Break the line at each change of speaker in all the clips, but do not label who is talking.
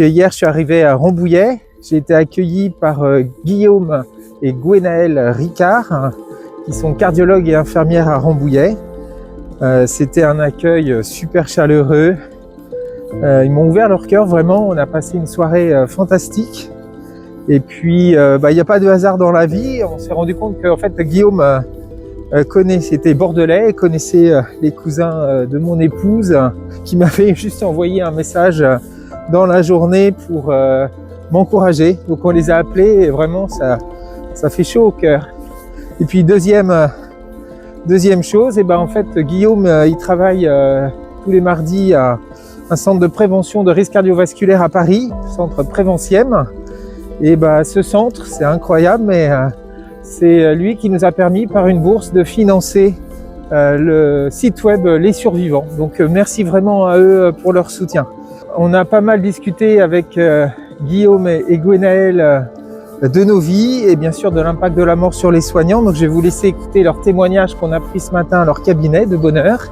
Hier, je suis arrivé à Rambouillet. J'ai été accueilli par Guillaume et Gwenaëlle Ricard, qui sont cardiologues et infirmières à Rambouillet. C'était un accueil super chaleureux. Ils m'ont ouvert leur cœur, vraiment. On a passé une soirée fantastique. Et puis, il n'y a pas de hasard dans la vie. On s'est rendu compte qu'en fait, Guillaume était bordelais, connaissait les cousins de mon épouse, qui m'avait juste envoyé un message dans la journée pour m'encourager. Donc on les a appelés et vraiment ça fait chaud au cœur. Et puis deuxième chose, en fait Guillaume il travaille tous les mardis à un centre de prévention de risques cardiovasculaires à Paris, centre Préventiem. Et ce centre, c'est incroyable, mais c'est lui qui nous a permis par une bourse de financer le site web Les Survivants. Donc merci vraiment à eux pour leur soutien. On a pas mal discuté avec Guillaume et Gwenaëlle de nos vies et bien sûr de l'impact de la mort sur les soignants. Donc je vais vous laisser écouter leur témoignage qu'on a pris ce matin à leur cabinet de bonne heure.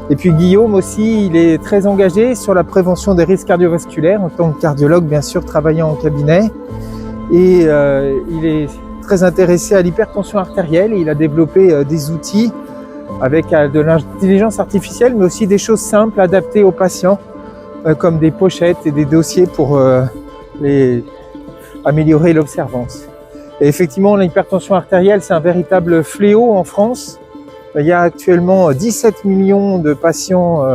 Et puis Guillaume aussi, il est très engagé sur la prévention des risques cardiovasculaires en tant que cardiologue, bien sûr, travaillant en cabinet. Et il est très intéressé à l'hypertension artérielle et il a développé des outils avec de l'intelligence artificielle, mais aussi des choses simples adaptées aux patients, comme des pochettes et des dossiers pour améliorer l'observance. Et effectivement, l'hypertension artérielle, c'est un véritable fléau en France. Il y a actuellement 17 millions de patients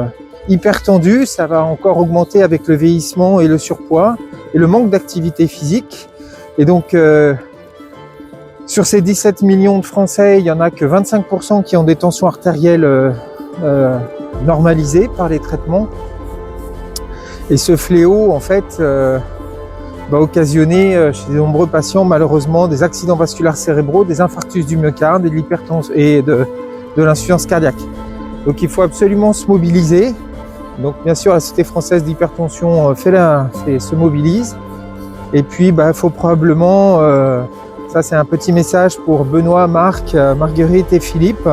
hypertendus. Ça va encore augmenter avec le vieillissement et le surpoids et le manque d'activité physique. Et donc, sur ces 17 millions de Français, il n'y en a que 25% qui ont des tensions artérielles normalisées par les traitements. Et ce fléau, en fait, va occasionner chez de nombreux patients, malheureusement, des accidents vasculaires cérébraux, des infarctus du myocarde et de l'hypertension et de l'insuffisance cardiaque. Donc il faut absolument se mobiliser. Donc bien sûr, la Société française d'hypertension se mobilise. Et puis il faut probablement, ça c'est un petit message pour Benoît, Marc, Marguerite et Philippe,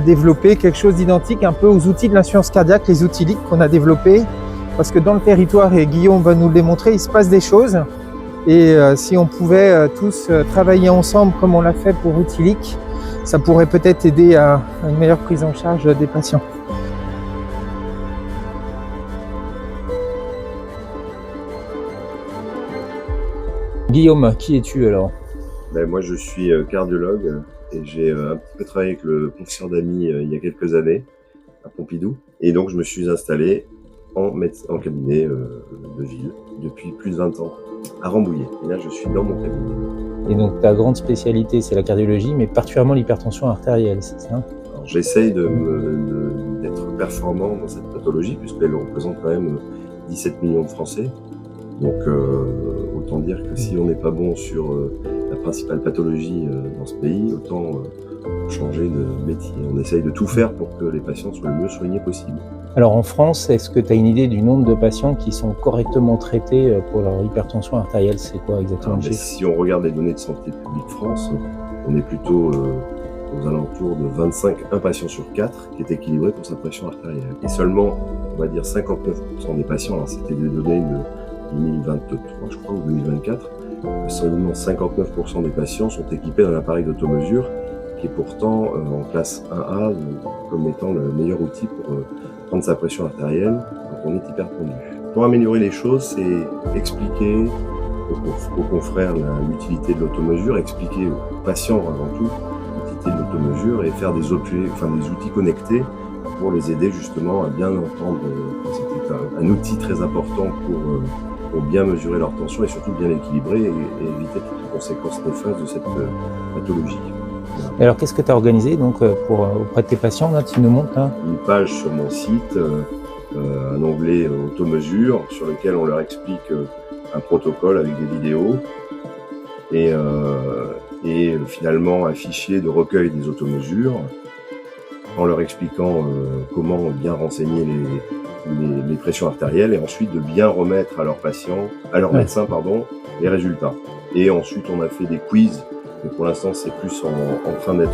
développer quelque chose d'identique un peu aux outils de l'insuffisance cardiaque, les outils LIC qu'on a développés. Parce que dans le territoire, et Guillaume va nous le démontrer, il se passe des choses. Et si on pouvait tous travailler ensemble comme on l'a fait pour Outilic, ça pourrait peut-être aider à une meilleure prise en charge des patients. Guillaume, qui es-tu alors ?
Moi je suis cardiologue et j'ai un petit peu travaillé avec le professeur Damy il y a quelques années à Pompidou. Et donc je me suis installé en cabinet de ville depuis plus de 20 ans à Rambouillet. Et là je suis dans mon cabinet.
Et donc ta grande spécialité c'est la cardiologie, mais particulièrement l'hypertension artérielle, c'est ça ?
Alors, j'essaye d'être performant dans cette pathologie puisqu'elle représente quand même 17 millions de Français. Donc autant dire que si on n'est pas bon sur la principale pathologie dans ce pays, autant changer de métier. On essaye de tout faire pour que les patients soient le mieux soignés possible.
Alors en France, est-ce que tu as une idée du nombre de patients qui sont correctement traités pour leur hypertension artérielle ? C'est quoi exactement ?
Si on regarde les données de Santé publique France, on est plutôt aux alentours de 1 patient sur 4 qui est équilibré pour sa pression artérielle. Et seulement, on va dire 59% des patients, alors c'était des données de 2023 je crois, ou 2024, seulement 59% des patients sont équipés d'un appareil d'automesure qui est pourtant en classe 1A comme étant le meilleur outil pour prendre sa pression artérielle quand on est hypertendu. Pour améliorer les choses, c'est expliquer aux confrères l'utilité de l'automesure, expliquer aux patients avant tout l'utilité de l'automesure et faire des outils connectés pour les aider justement à bien entendre. C'est un outil très important pour bien mesurer leur tension et surtout bien l'équilibrer et éviter toutes les conséquences néfastes de cette pathologie.
Et alors qu'est-ce que tu as organisé donc, auprès de tes patients là, tu nous montres là ?
Une page sur mon site, un onglet automesure sur lequel on leur explique un protocole avec des vidéos et finalement un fichier de recueil des automesures en leur expliquant comment bien renseigner les pressions artérielles et ensuite de bien remettre à leurs patients, à leurs médecins les résultats. Et ensuite on a fait des quiz, mais pour l'instant c'est plus en train d'être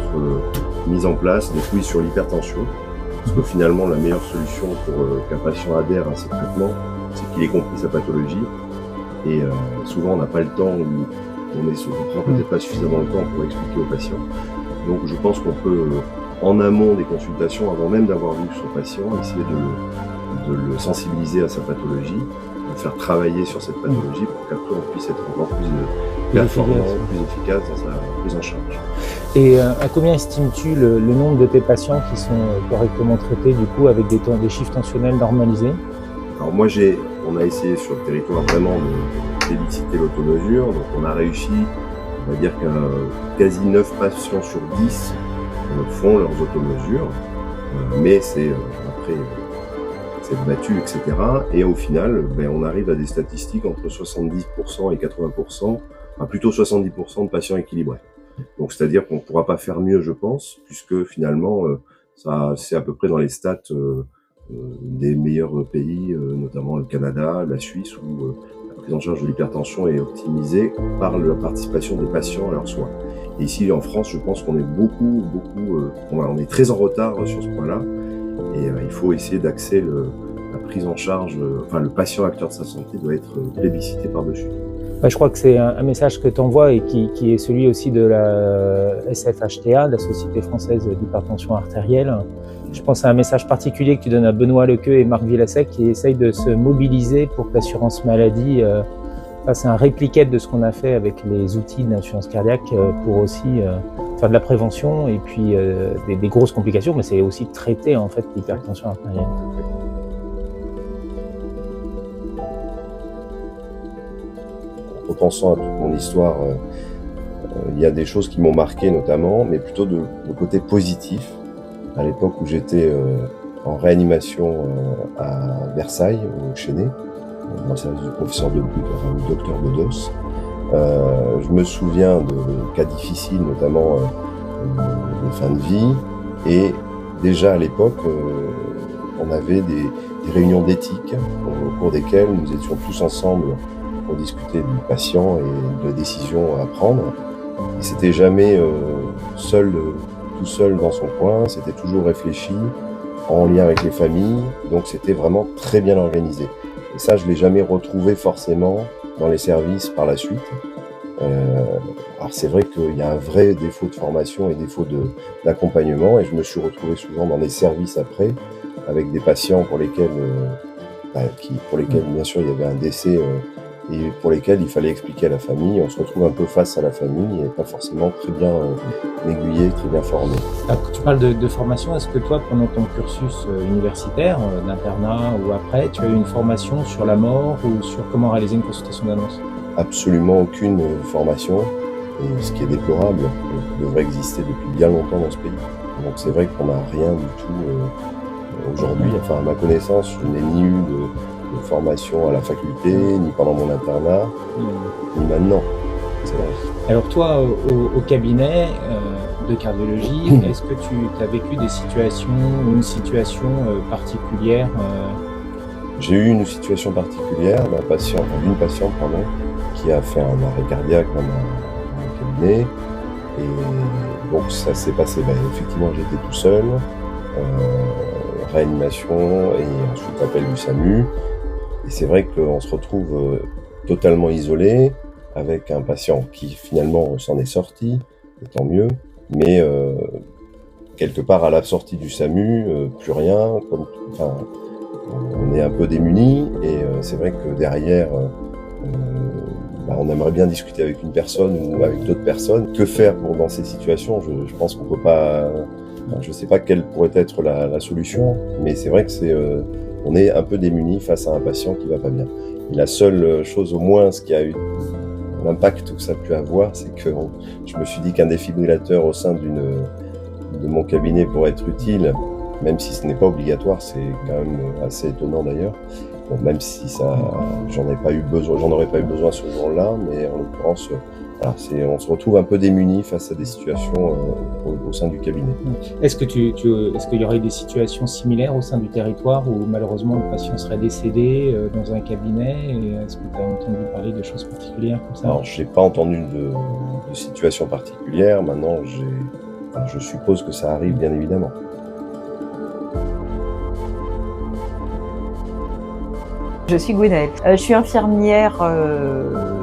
mis en place, des quiz sur l'hypertension, parce que finalement la meilleure solution pour qu'un patient adhère à ces traitements, c'est qu'il ait compris sa pathologie. Et souvent, on n'a pas le temps, ou on prend peut-être pas suffisamment le temps pour expliquer aux patients. Donc, je pense qu'on peut, en amont des consultations, avant même d'avoir vu son patient, essayer de le sensibiliser à sa pathologie, de le faire travailler sur cette pathologie pour qu'après on puisse être encore plus performant, plus efficace dans sa prise en charge.
Et à combien estimes-tu le nombre de tes patients qui sont correctement traités, du coup, avec des chiffres tensionnels normalisés?
Alors moi, on a essayé sur le territoire vraiment de plébisciter l'automesure, donc on a réussi, on va dire que quasi 9 patients sur 10 font leurs automesures, mais c'est après c'est battu, etc. Et au final, on arrive à des statistiques entre 70% et 80%, enfin plutôt 70% de patients équilibrés. Donc c'est-à-dire qu'on ne pourra pas faire mieux, je pense, puisque finalement, ça c'est à peu près dans les stats des meilleurs pays, notamment le Canada, la Suisse, où la prise en charge de l'hypertension est optimisée par la participation des patients à leurs soins. Et ici en France, je pense qu'on est on est très en retard sur ce point-là. Et il faut essayer d'axer la prise en charge, enfin le patient acteur de sa santé doit être plébiscité par-dessus.
Je crois que c'est un message que tu envoies et qui est celui aussi de la SFHTA, la Société française d'hypertension artérielle. Je pense à un message particulier que tu donnes à Benoît Lequeux et Marc Villassec qui essayent de se mobiliser pour que l'assurance maladie fasse un répliquette de ce qu'on a fait avec les outils d'assurance cardiaque pour aussi faire de la prévention et puis des grosses complications, mais c'est aussi traiter en fait l'hypertension artérielle.
En pensant à toute mon histoire, il y a des choses qui m'ont marqué notamment, mais plutôt le côté positif. À l'époque où j'étais en réanimation à Versailles, au Chénet, dans le service du professeur du docteur Bedos, je me souviens de cas difficiles, notamment de fin de vie, et déjà à l'époque, on avait des réunions d'éthique au cours desquelles nous étions tous ensemble pour discuter du patient et de la décision à prendre. Et c'était jamais tout seul dans son coin, c'était toujours réfléchi, en lien avec les familles, donc c'était vraiment très bien organisé. Et ça, je l'ai jamais retrouvé forcément dans les services par la suite. Alors c'est vrai qu'il y a un vrai défaut de formation et défaut d'accompagnement, et je me suis retrouvé souvent dans les services après, avec des patients pour lesquels bien sûr il y avait un décès, et pour lesquels il fallait expliquer à la famille. On se retrouve un peu face à la famille et pas forcément très bien aiguillé, très bien formé.
Alors, tu parles de formation, est-ce que toi, pendant ton cursus universitaire, d'internat ou après, tu as eu une formation sur la mort ou sur comment réaliser une consultation d'annonce?
Absolument aucune formation, et ce qui est déplorable, devrait exister depuis bien longtemps dans ce pays. Donc c'est vrai qu'on n'a rien du tout aujourd'hui. Enfin, à ma connaissance, je n'ai ni eu de formation à la faculté, ni pendant mon internat, ni maintenant. C'est vrai.
Alors toi, au cabinet de cardiologie, est-ce que tu as vécu des situations ou une situation particulière
J'ai eu une situation particulière d'une patiente, qui a fait un arrêt cardiaque dans mon cabinet. Et donc ça s'est passé, effectivement j'étais tout seul, réanimation et ensuite appel du SAMU. Et c'est vrai qu'on se retrouve totalement isolé, avec un patient qui finalement s'en est sorti, et tant mieux, mais quelque part à la sortie du SAMU, plus rien, on est un peu démunis, et c'est vrai que derrière, on aimerait bien discuter avec une personne ou avec d'autres personnes. Que faire dans ces situations? Je pense qu'on peut pas, je sais pas quelle pourrait être la solution, mais c'est vrai que on est un peu démunis face à un patient qui va pas bien. Et la seule chose, au moins, ce qui a eu l'impact que ça a pu avoir, c'est que je me suis dit qu'un défibrillateur au sein de mon cabinet pourrait être utile, même si ce n'est pas obligatoire. C'est quand même assez étonnant d'ailleurs. Bon, même si j'en aurais pas eu besoin ce jour-là, mais en l'occurrence, on se retrouve un peu démunis face à des situations au sein du cabinet.
Est-ce qu'il y aurait des situations similaires au sein du territoire où malheureusement le patient serait décédé dans un cabinet? Est-ce que tu as entendu parler de choses particulières comme ça?
Alors, j'ai pas entendu de situation particulière. Maintenant, je suppose que ça arrive, bien évidemment.
Je suis Gwenaëlle. Je suis infirmière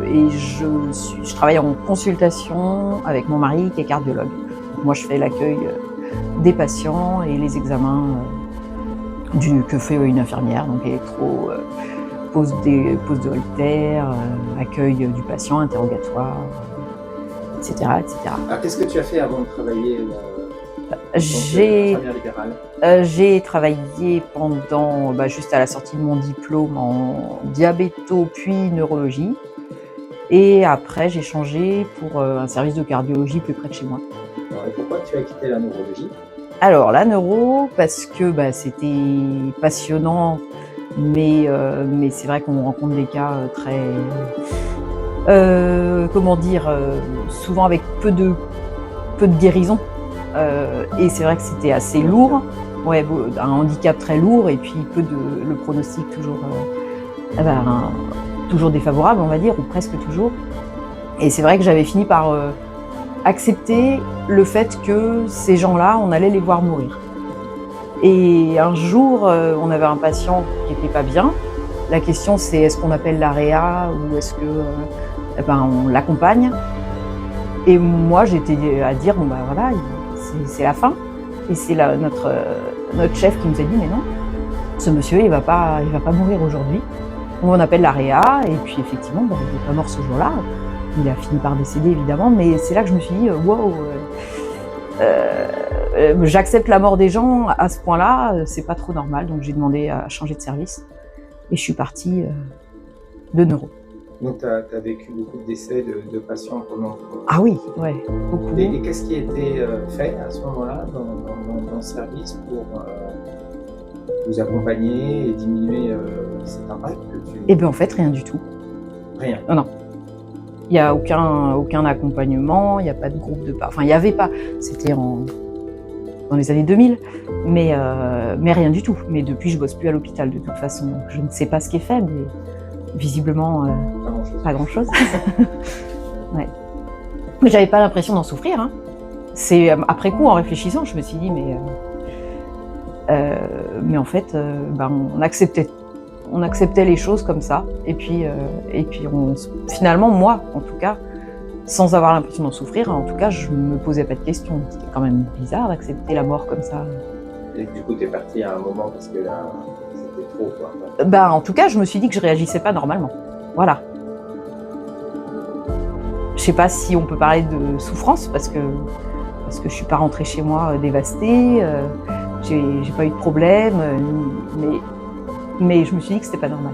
et je travaille en consultation avec mon mari qui est cardiologue. Donc moi, je fais l'accueil des patients et les examens que fait une infirmière, donc électro, pose de Holter, accueil du patient, interrogatoire, etc. etc.
Alors, qu'est-ce que tu as fait avant de travailler
J'ai
infirmière libérale?
J'ai travaillé pendant, juste à la sortie de mon diplôme en diabéto puis neurologie. Et après, j'ai changé pour un service de cardiologie plus près de chez moi.
Alors, et pourquoi tu as quitté la neurologie?
Alors, la neuro, parce que c'était passionnant, mais c'est vrai qu'on rencontre des cas très... souvent avec peu de guérison. Et c'est vrai que c'était assez lourd. Ouais, un handicap très lourd et puis le pronostic toujours défavorable, on va dire, ou presque toujours. Et c'est vrai que j'avais fini par accepter le fait que ces gens-là, on allait les voir mourir. Et un jour, on avait un patient qui n'était pas bien. La question, c'est est-ce qu'on appelle la réa ou est-ce que on l'accompagne? Et moi, j'étais à dire, voilà, c'est la fin. Et c'est notre chef qui nous a dit, mais non, ce monsieur, il va pas mourir aujourd'hui. On appelle la réa, et puis effectivement, il n'est pas mort ce jour-là. Il a fini par décéder, évidemment, mais c'est là que je me suis dit, wow, j'accepte la mort des gens à ce point-là, c'est pas trop normal. Donc j'ai demandé à changer de service, et je suis partie de neuro.
Donc tu as vécu beaucoup de décès de patients pendant...
Ah oui, ouais, beaucoup.
Et qu'est-ce qui a été fait à ce moment-là dans le service pour vous accompagner et diminuer cet impact que tu...
Eh bien en fait, rien du tout.
Rien?
Non. Il n'y a aucun accompagnement, il n'y a pas de groupe de... Enfin, il n'y avait pas, c'était dans les années 2000, mais rien du tout. Mais depuis, je ne bosse plus à l'hôpital de toute façon, donc je ne sais pas ce qui est fait, mais visiblement, pas grand-chose. Ouais. Mais j'avais pas l'impression d'en souffrir. Hein. C'est après coup, en réfléchissant, je me suis dit, mais en fait, on acceptait les choses comme ça. Et puis finalement, moi, en tout cas, sans avoir l'impression d'en souffrir, en tout cas, je me posais pas de questions. C'était quand même bizarre d'accepter la mort comme ça.
Et du coup, tu es partie à un moment parce que là, c'était trop, quoi.
En tout cas, je me suis dit que je réagissais pas normalement. Voilà. Je sais pas si on peut parler de souffrance parce que je suis pas rentrée chez moi dévastée. J'ai pas eu de problème, mais je me suis dit que c'était pas normal.